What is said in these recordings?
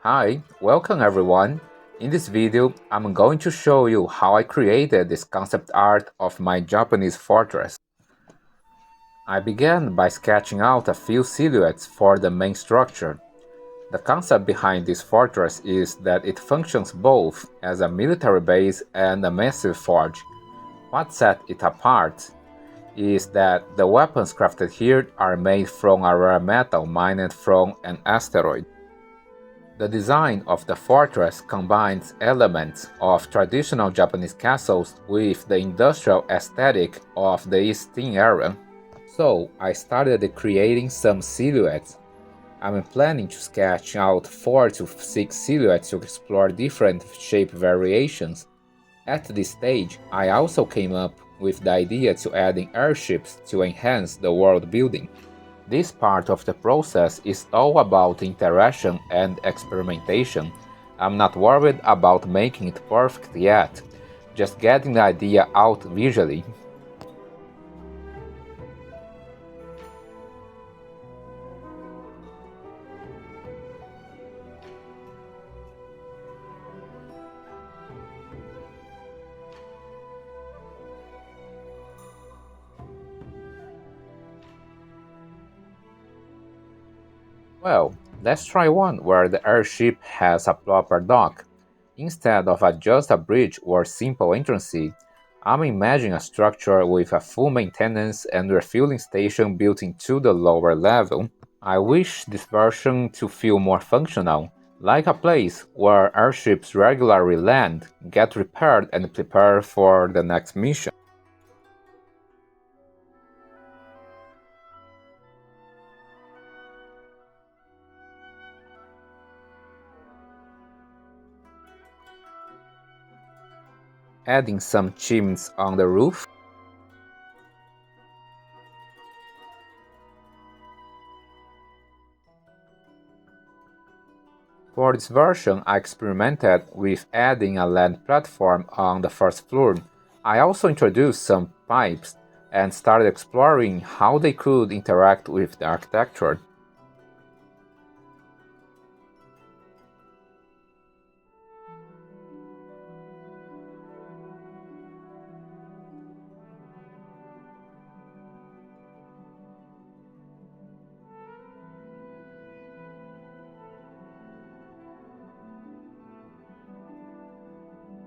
Hi, welcome everyone. In this video, I'm going to show you how I created this concept art of my Japanese fortress. I began by sketching out a few silhouettes for the main structure. The concept behind this fortress is that it functions both as a military base and a massive forge. What set it apart is that the weapons crafted here are made from a rare metal mined from an asteroid. The design of the fortress combines elements of traditional Japanese castles with the industrial aesthetic of the Eastern era. So I started creating some silhouettes. I'm planning to sketch out 4 to 6 silhouettes to explore different shape variations. At this stage, I also came up with the idea to adding airships to enhance the world building. This part of the process is all about interaction and experimentation. I'm not worried about making it perfect yet, just getting the idea out visually. Well, let's try one where the airship has a proper dock. Instead of just a bridge or simple entrance, I'm imagining a structure with a full maintenance and refueling station built into the lower level. I wish this version to feel more functional, like a place where airships regularly land, get repaired and prepare for the next mission. Adding some chimneys on the roof. For this version, I experimented with adding a land platform on the first floor. I also introduced some pipes and started exploring how they could interact with the architecture.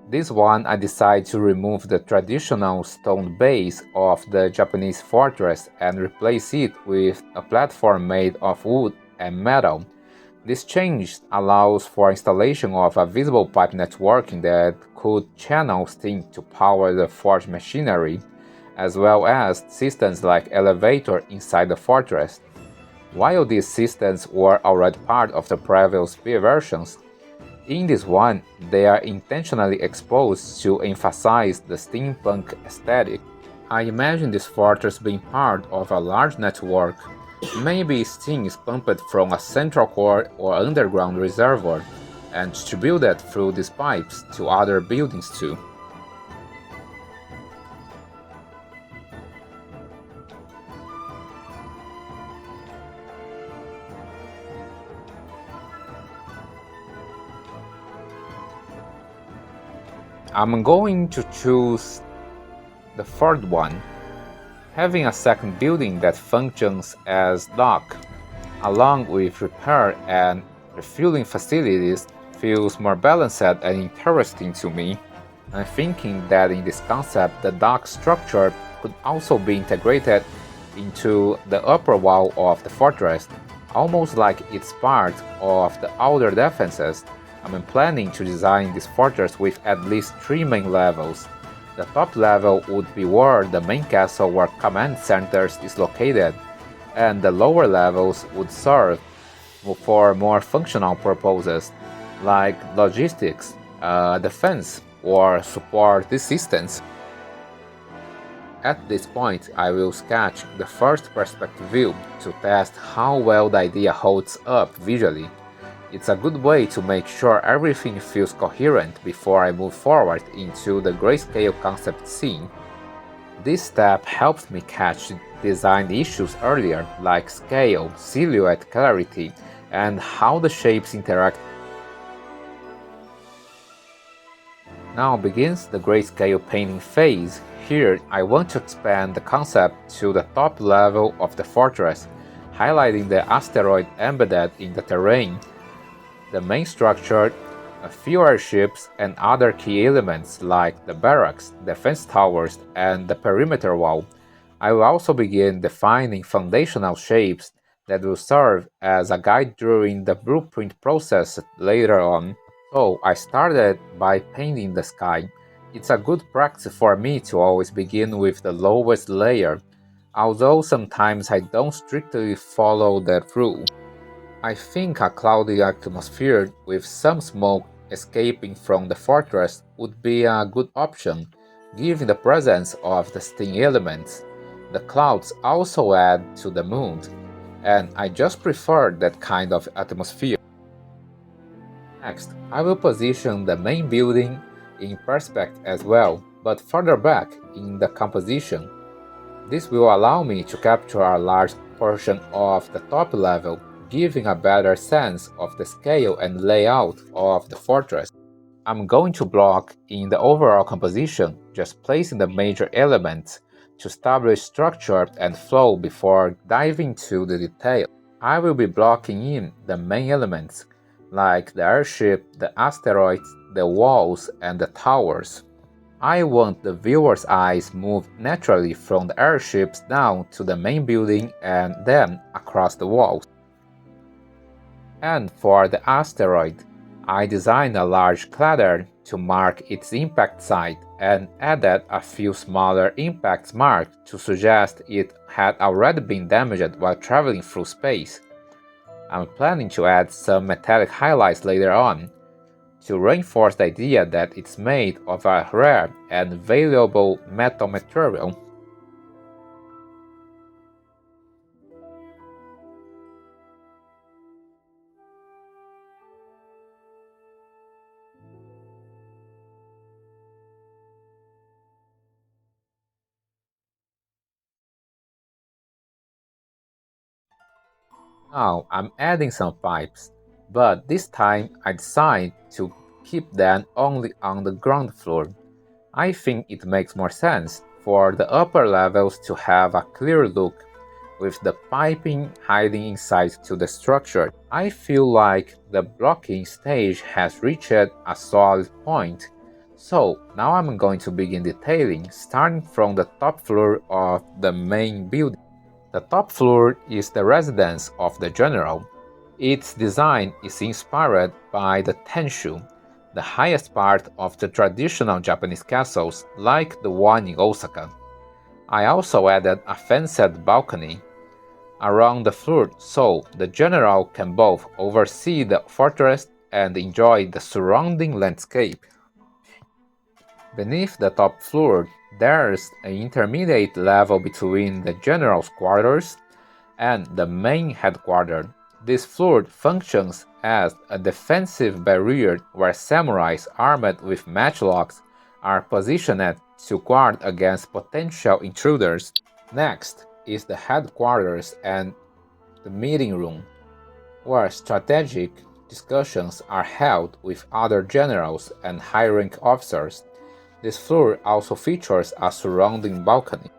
This one I decided to remove the traditional stone base of the Japanese fortress and replace it with a platform made of wood and metal. This change allows for installation of a visible pipe networking that could channel steam to power the forge machinery, as well as systems like elevator inside the fortress. While these systems were already part of the previous versions, in this one, they are intentionally exposed to emphasize the steampunk aesthetic. I imagine this fortress being part of a large network. Maybe steam is pumped from a central core or underground reservoir and distributed through these pipes to other buildings too. I'm going to choose the third one. Having a second building that functions as dock, along with repair and refueling facilities, feels more balanced and interesting to me. I'm thinking that in this concept, the dock structure could also be integrated into the upper wall of the fortress, almost like it's part of the outer defenses. I'm planning to design this fortress with at least 3 main levels. The top level would be where the main castle or command centers is located, and the lower levels would serve for more functional purposes, like logistics, defense, or support systems. At this point, I will sketch the first perspective view to test how well the idea holds up visually. It's a good way to make sure everything feels coherent before I move forward into the Greyscale concept scene. This step helps me catch design issues earlier, like scale, silhouette clarity, and how the shapes interact. Now begins the grayscale painting phase. Here I want to expand the concept to the top level of the fortress, highlighting the asteroid embedded in the terrain, the main structure, a few airships, and other key elements like the barracks, defense towers, and the perimeter wall. I will also begin defining foundational shapes that will serve as a guide during the blueprint process later on. So I started by painting the sky. It's a good practice for me to always begin with the lowest layer, although sometimes I don't strictly follow that rule. I think a cloudy atmosphere with some smoke escaping from the fortress would be a good option, given the presence of the steam elements. The clouds also add to the mood, and I just prefer that kind of atmosphere. Next, I will position the main building in perspective as well, but further back in the composition. This will allow me to capture a large portion of the top level, giving a better sense of the scale and layout of the fortress. I'm going to block in the overall composition, just placing the major elements to establish structure and flow before diving into the detail. I will be blocking in the main elements, like the airship, the asteroids, the walls, and the towers. I want the viewer's eyes move naturally from the airships down to the main building and then across the walls. And for the asteroid, I designed a large crater to mark its impact site and added a few smaller impact marks to suggest it had already been damaged while traveling through space. I'm planning to add some metallic highlights later on, to reinforce the idea that it's made of a rare and valuable metal material. Now I'm adding some pipes, but this time I decided to keep them only on the ground floor. I think it makes more sense for the upper levels to have a clear look, with the piping hiding inside to the structure. I feel like the blocking stage has reached a solid point, so now I'm going to begin detailing, starting from the top floor of the main building. The top floor is the residence of the general. Its design is inspired by the Tenshu, the highest part of the traditional Japanese castles, like the one in Osaka. I also added a fenced balcony around the floor so the general can both oversee the fortress and enjoy the surrounding landscape. Beneath the top floor, there's an intermediate level between the general's quarters and the main headquarters. This floor functions as a defensive barrier where samurais armed with matchlocks are positioned to guard against potential intruders. Next is the headquarters and the meeting room, where strategic discussions are held with other generals and high-rank officers. This floor also features a surrounding balcony.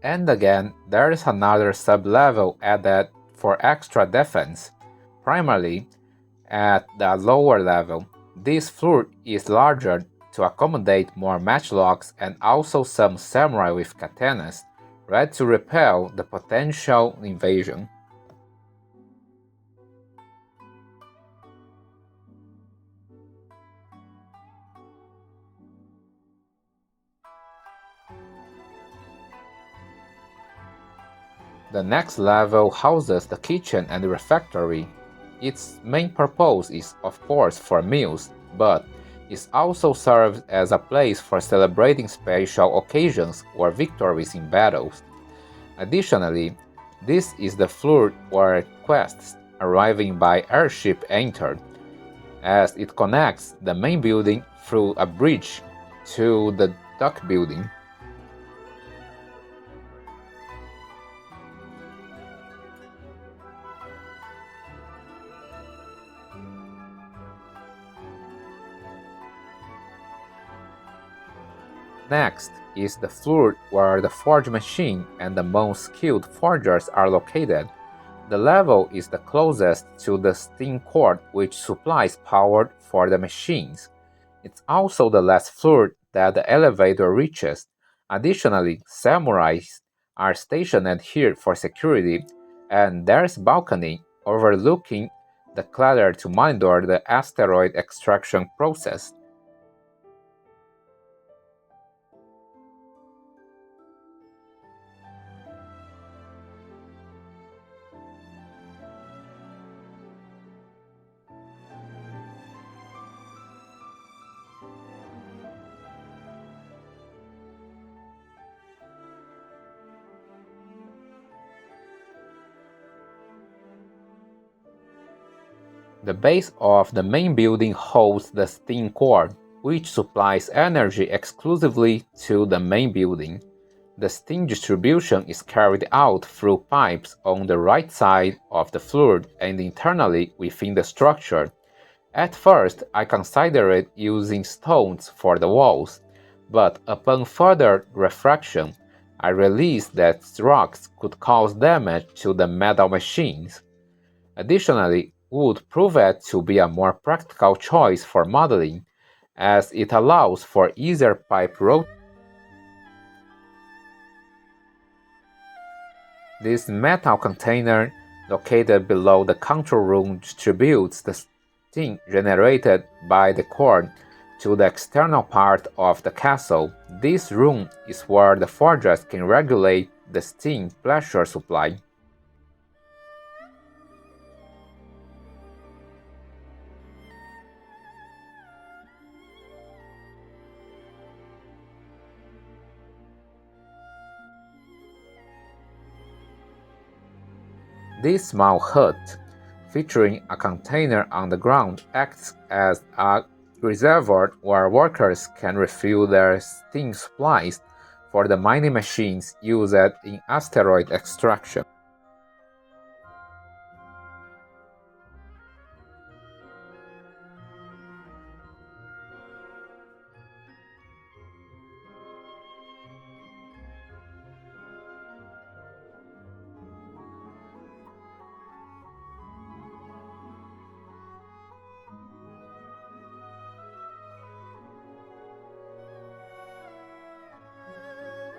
And again, there is another sub-level added for extra defense, primarily at the lower level. This floor is larger to accommodate more matchlocks and also some samurai with katanas, ready to repel the potential invasion. The next level houses the kitchen and the refectory. Its main purpose is, of course, for meals, but it also serves as a place for celebrating special occasions or victories in battles. Additionally, this is the floor where quests arriving by airship enter, as it connects the main building through a bridge to the dock building. Next is the floor where the forge machine and the most skilled forgers are located. The level is the closest to the steam cord which supplies power for the machines. It's also the last floor that the elevator reaches. Additionally, samurais are stationed here for security, and there's a balcony overlooking the crater to monitor the asteroid extraction process. The base of the main building holds the steam core, which supplies energy exclusively to the main building. The steam distribution is carried out through pipes on the right side of the floor and internally within the structure. At first, I considered using stones for the walls, but upon further reflection, I realized that rocks could cause damage to the metal machines. Additionally, wood proved to be a more practical choice for modeling, as it allows for easier pipe rotation. This metal container, located below the control room, distributes the steam generated by the core to the external part of the castle. This room is where the fortress can regulate the steam pressure supply. This small hut, featuring a container on the ground, acts as a reservoir where workers can refuel their steam supplies for the mining machines used in asteroid extraction.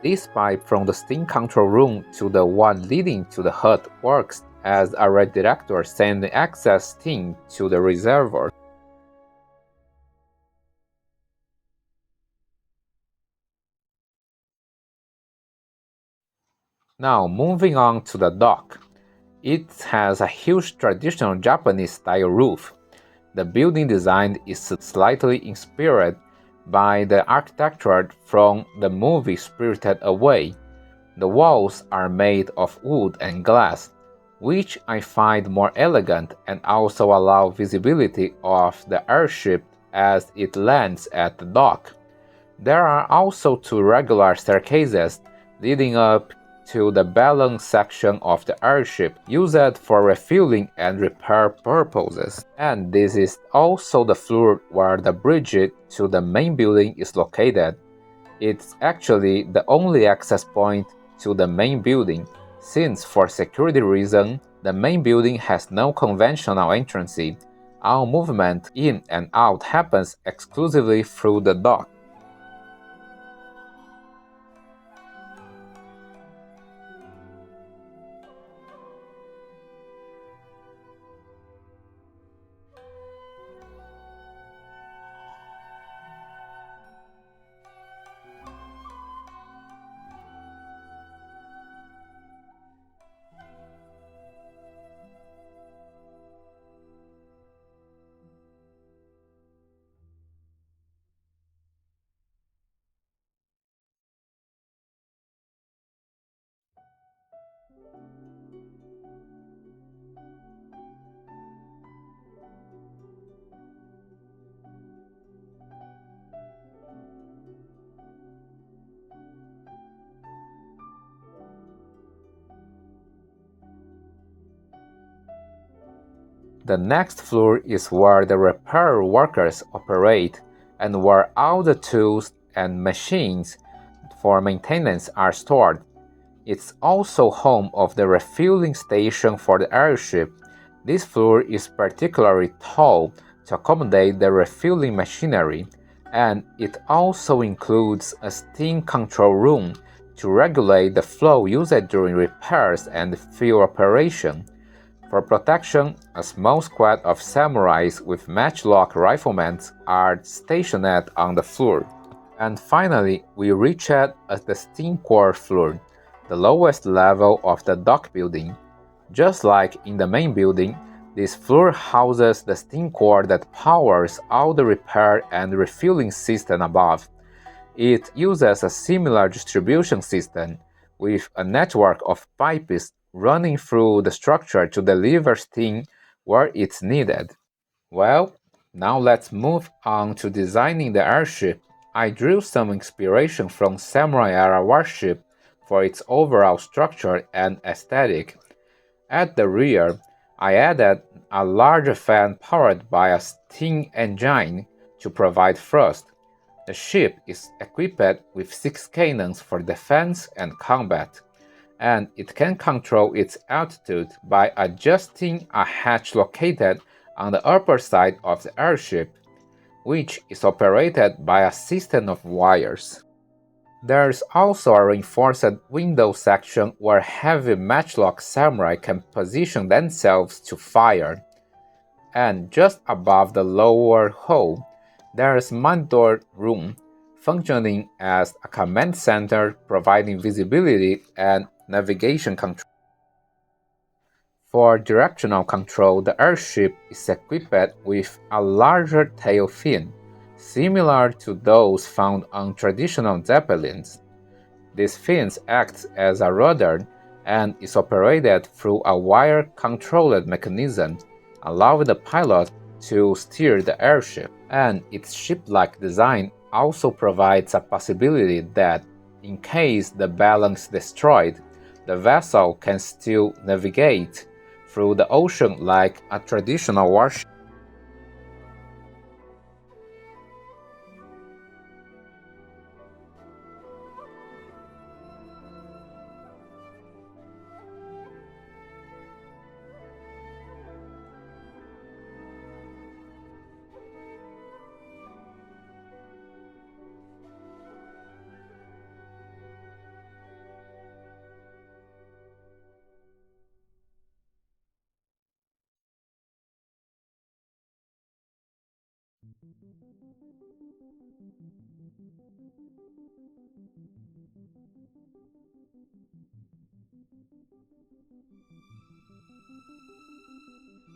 This pipe from the steam control room to the one leading to the hut works as a redirector sending excess steam to the reservoir. Now moving on to the dock. It has a huge traditional Japanese style roof. The building design is slightly inspired by the architecture from the movie Spirited Away. The walls are made of wood and glass, which I find more elegant and also allow visibility of the airship as it lands at the dock. There are also two regular staircases leading up to the balance section of the airship, used for refueling and repair purposes. And this is also the floor where the bridge to the main building is located. It's actually the only access point to the main building, since for security reasons, the main building has no conventional entrance. All movement in and out happens exclusively through the dock. The next floor is where the repair workers operate and where all the tools and machines for maintenance are stored. It's also home of the refueling station for the airship. This floor is particularly tall to accommodate the refueling machinery, and it also includes a steam control room to regulate the flow used during repairs and fuel operation. For protection, a small squad of samurais with matchlock riflemen are stationed on the floor. And finally, we reached the steam core floor, the lowest level of the dock building. Just like in the main building, this floor houses the steam core that powers all the repair and refueling system above. It uses a similar distribution system, with a network of pipes running through the structure to deliver steam where it's needed. Well, now let's move on to designing the airship. I drew some inspiration from Samurai era warship for its overall structure and aesthetic. At the rear, I added a larger fan powered by a steam engine to provide thrust. The ship is equipped with 6 cannons for defense and combat, and it can control its altitude by adjusting a hatch located on the upper side of the airship, which is operated by a system of wires. There's also a reinforced window section where heavy matchlock samurai can position themselves to fire. And just above the lower hull, there's monitor room, functioning as a command center providing visibility and navigation control. For directional control, the airship is equipped with a larger tail fin, similar to those found on traditional zeppelins. This fin acts as a rudder and is operated through a wire-controlled mechanism, allowing the pilot to steer the airship. And its ship-like design also provides a possibility that, in case the balance is destroyed, the vessel can still navigate through the ocean like a traditional warship.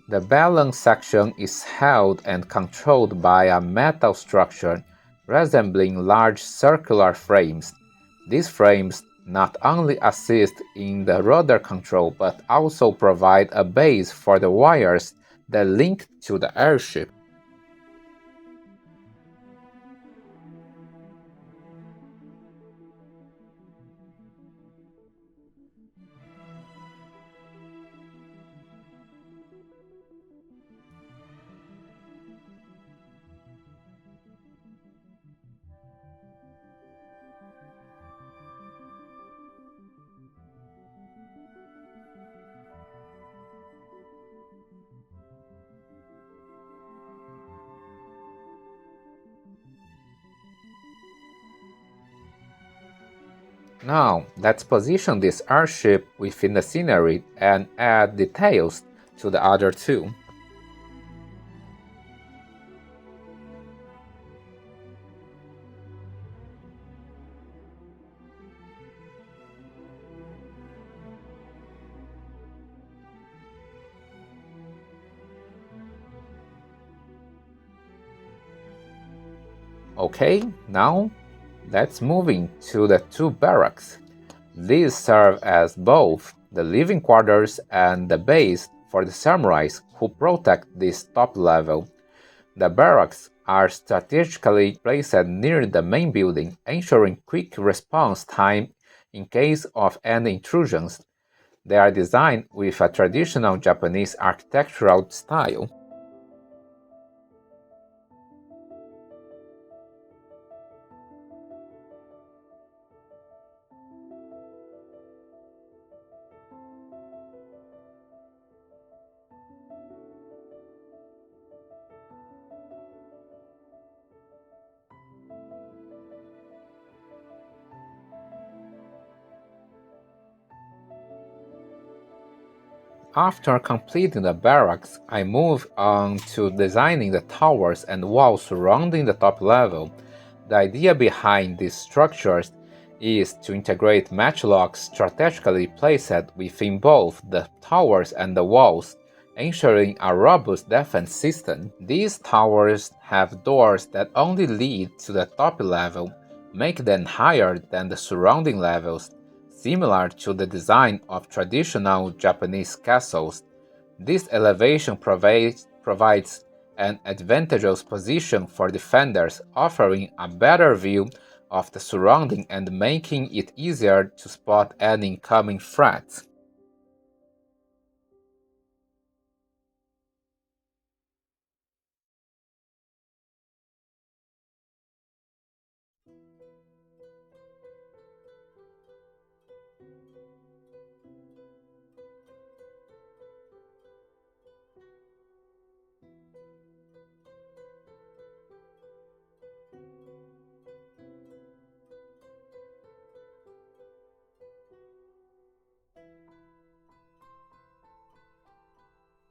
The balance section is held and controlled by a metal structure resembling large circular frames. These frames not only assist in the rudder control but also provide a base for the wires that link to the airship. Now, let's position this airship within the scenery and add details to the other two. Okay, now let's move into the two barracks. These serve as both the living quarters and the base for the samurais who protect this top level. The barracks are strategically placed near the main building, ensuring quick response time in case of any intrusions. They are designed with a traditional Japanese architectural style. After completing the barracks, I moved on to designing the towers and walls surrounding the top level. The idea behind these structures is to integrate matchlocks strategically placed within both the towers and the walls, ensuring a robust defense system. These towers have doors that only lead to the top level, making them higher than the surrounding levels, similar to the design of traditional Japanese castles. This elevation provides an advantageous position for defenders, offering a better view of the surrounding and making it easier to spot any incoming threats.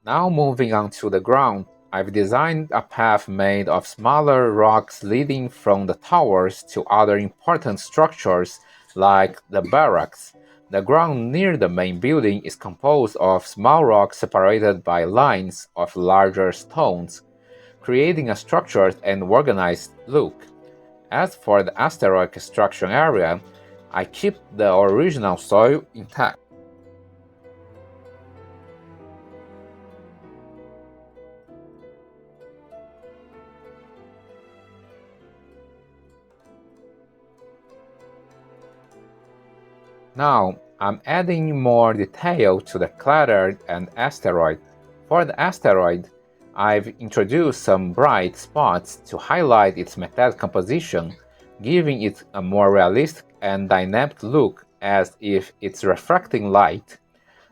Now moving on to the ground, I've designed a path made of smaller rocks leading from the towers to other important structures like the barracks. The ground near the main building is composed of small rocks separated by lines of larger stones, creating a structured and organized look. As for the asteroid construction area, I keep the original soil intact. Now, I'm adding more detail to the crater and asteroid. For the asteroid, I've introduced some bright spots to highlight its metallic composition, giving it a more realistic and dynamic look as if it's reflecting light.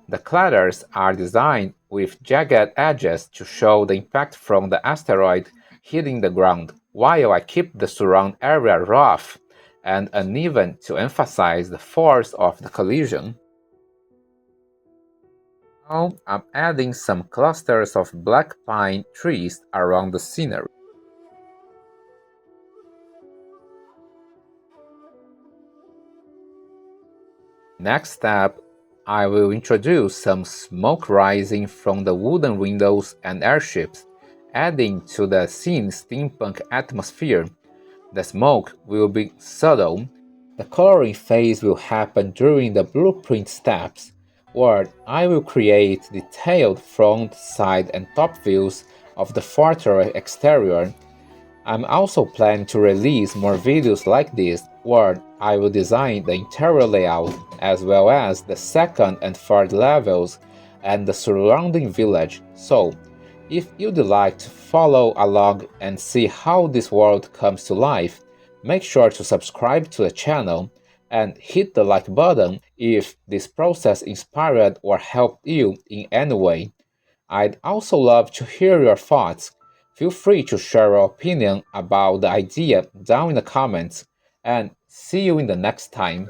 The craters are designed with jagged edges to show the impact from the asteroid hitting the ground, while I keep the surround area rough and uneven to emphasize the force of the collision. Now I'm adding some clusters of black pine trees around the scenery. Next step, I will introduce some smoke rising from the wooden windows and airships, adding to the scene's steampunk atmosphere. The smoke will be subtle. The coloring phase will happen during the blueprint steps, where I will create detailed front, side, and top views of the fortress exterior. I'm also planning to release more videos like this, where I will design the interior layout as well as the second and third levels and the surrounding village. So, if you'd like to follow along and see how this world comes to life, make sure to subscribe to the channel and hit the like button if this process inspired or helped you in any way. I'd also love to hear your thoughts. Feel free to share your opinion about the idea down in the comments, and see you in the next time.